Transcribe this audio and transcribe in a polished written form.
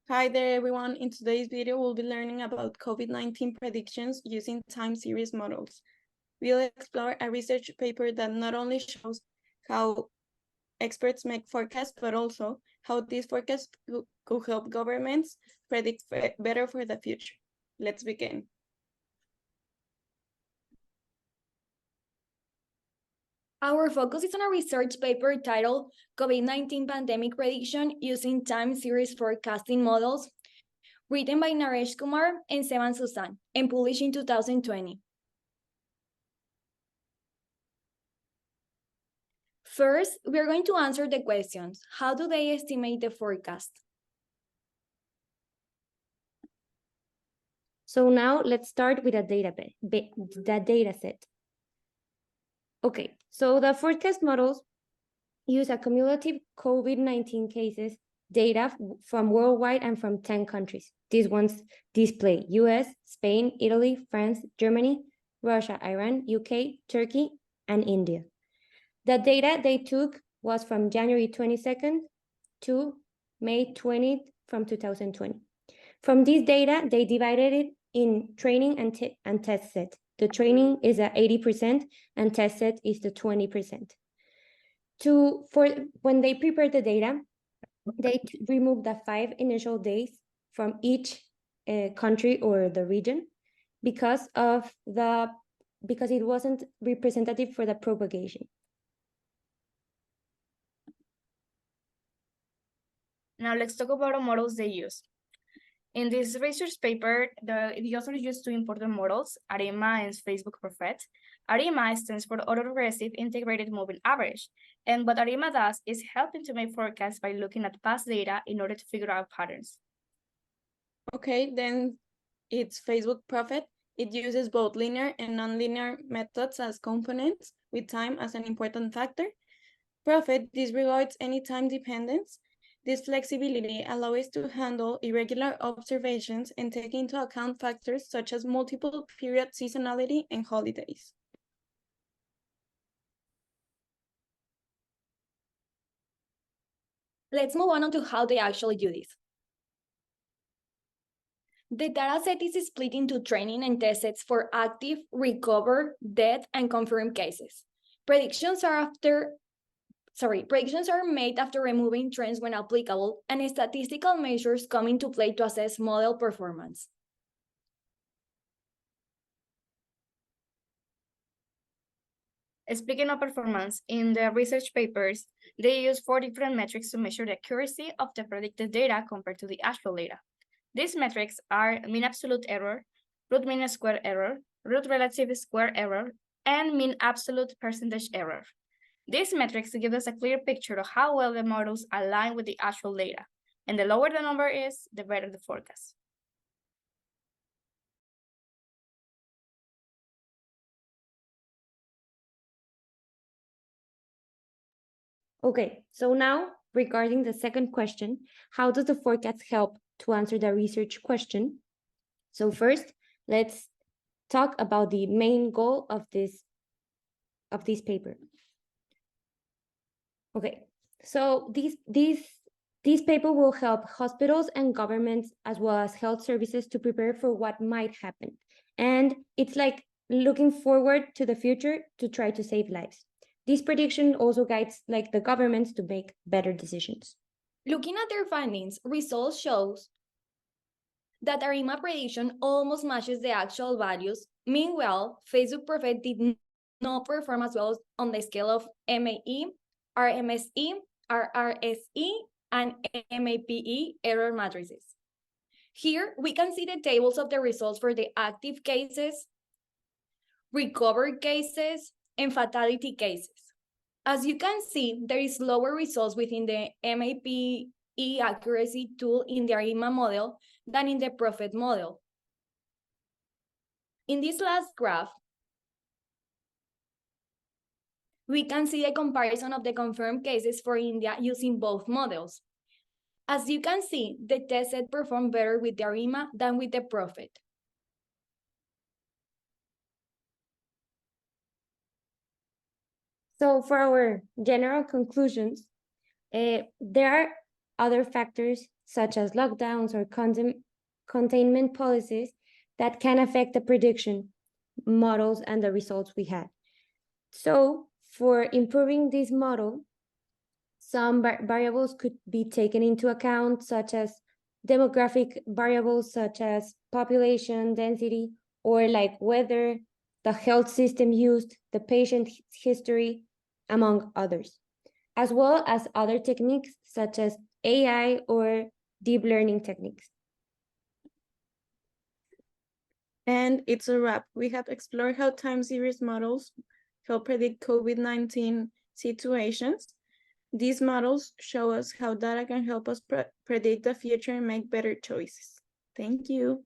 Hi there, everyone. In today's video, we'll be learning about COVID-19 predictions using time series models. We'll explore a research paper that not only shows how experts make forecasts, but also how these forecasts could help governments predict better for the future. Let's begin. Our focus is on a research paper titled COVID-19 Pandemic Prediction Using Time Series Forecasting Models, written by Naresh Kumar and Sevan Susan, and published in 2020. First, we are going to answer the questions. How do they estimate the forecast? So now let's start with a data set. Okay, so the forecast models use a cumulative COVID-19 cases data from worldwide and from 10 countries. These ones display US, Spain, Italy, France, Germany, Russia, Iran, UK, Turkey, and India. The data they took was from January 22nd to May 20th from 2020. From this data, they divided it in training and test set. The training is at 80% and test set is the 20%. When they prepared the data, they removed the 5 initial days from each country or the region because it wasn't representative for the propagation. Now let's talk about the models they use. In this research paper, the authors used two important models, ARIMA and Facebook Prophet. ARIMA stands for Autoregressive Integrated Moving Average, and what ARIMA does is helping to make forecasts by looking at past data in order to figure out patterns. Okay, then it's Facebook Prophet. It uses both linear and nonlinear methods as components, with time as an important factor. Prophet disregards any time dependence. This flexibility allows us to handle irregular observations and take into account factors such as multiple period seasonality and holidays. Let's move on to how they actually do this. The dataset is split into training and test sets for active, recovered, dead, and confirmed cases. Predictions are made after removing trends when applicable, and statistical measures come into play to assess model performance. Speaking of performance, in the research papers, they use 4 different metrics to measure the accuracy of the predicted data compared to the actual data. These metrics are mean absolute error, root mean square error, root relative square error, and mean absolute percentage error. These metrics give us a clear picture of how well the models align with the actual data, and the lower the number is, the better the forecast. Okay, so now regarding the second question, how does the forecast help to answer the research question? So first, let's talk about the main goal of this paper. Okay, so this paper will help hospitals and governments as well as health services to prepare for what might happen. And it's like looking forward to the future to try to save lives. This prediction also guides like the governments to make better decisions. Looking at their findings, results shows that ARIMA prediction almost matches the actual values. Meanwhile, Facebook Prophet did not perform as well on the scale of MAE, RMSE, RRSE, and MAPE error matrices. Here, we can see the tables of the results for the active cases, recovered cases, and fatality cases. As you can see, there is lower results within the MAPE accuracy tool in the ARIMA model than in the Prophet model. In this last graph, we can see a comparison of the confirmed cases for India using both models. As you can see, the test set performed better with the ARIMA than with the Prophet. So for our general conclusions, there are other factors such as lockdowns or containment policies that can affect the prediction models and the results we had. So for improving this model, some variables could be taken into account, such as demographic variables such as population density, or like whether the health system used, the patient history, among others, as well as other techniques such as AI or deep learning techniques. And it's a wrap. We have explored how time series models help predict COVID-19 situations. These models show us how data can help us predict the future and make better choices. Thank you.